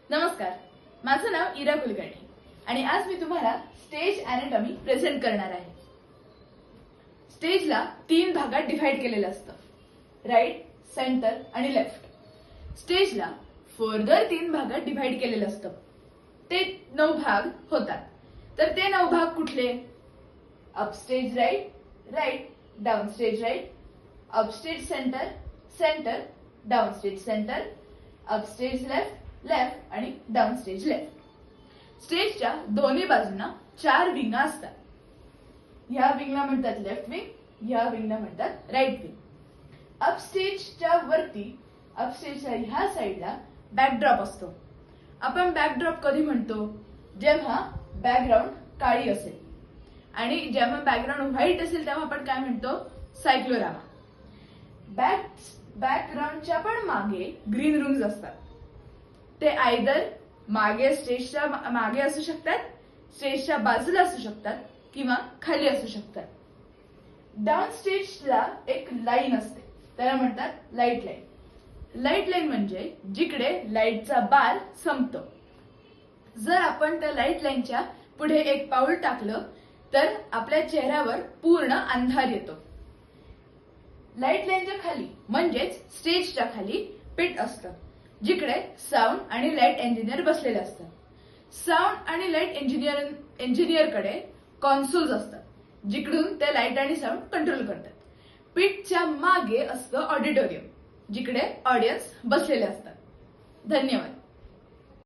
नमस्कार, माझं नाव इरा कुलकर्णी आणि आज मी तुम्हाला स्टेज अॅनाटॉमी प्रेझेंट करणार आहे। स्टेजला 3 भागात डिव्हाइड केलेलं असतं, राईट, सेंटर आणि लेफ्ट। स्टेजला फर्दर 3 भागात डिव्हाइड केलेलं असतं, ते 9 भाग होतात। तर ते 9 भाग कुठले? Upstage right, right, downstage right, upstage centre, centre, downstage centre, upstage left, left आणि डाउनस्टेज लेफ्ट। स्टेजच्या दोन्ही बाजूंना 4 विंगा असतात। ह्या विंगला म्हणतात लेफ्ट विंग, ह्या विंगला म्हणतात राईट विंग। अपस्टेजच्या वरती, अपस्टेजच्या ह्या साईडला बॅकड्रॉप असतो। आपण बॅकड्रॉप कधी म्हणतो? जेव्हा बॅकग्राऊंड काळी असेल आणि जेव्हा बॅकग्राऊंड व्हाईट असेल तेव्हा आपण काय म्हणतो? सायक्लोरामा। बॅकग्राऊंडच्या पण मागे ग्रीन रूम्स असतात। ते आयदर मागे स्टेजच्या मागे असू शकतात, स्टेजच्या बाजूला असू शकतात किंवा खाली असू शकतात। डाउन स्टेजला एक लाईन असते, त्याला म्हणतात लाईट लाईन। लाईट लाईन म्हणजे जिकडे लाईटचा बार संपतो। जर आपण त्या लाईट लाईनच्या पुढे एक पाऊल टाकलं तर आपल्या चेहऱ्यावर पूर्ण अंधार येतो। लाईट लाईनच्या खाली म्हणजेच स्टेजच्या खाली पिट असतं, जिकडे साऊंड आणि लाईट इंजिनियर बसलेले असतात। साऊंड आणि लाईट इंजिनियरकडे कॉन्सोल्स असतात, जिकडून ते लाईट आणि साऊंड कंट्रोल करतात। पिटच्या मागे असतं ऑडिटोरियम, जिकडे ऑडियन्स बसलेले असतात। धन्यवाद।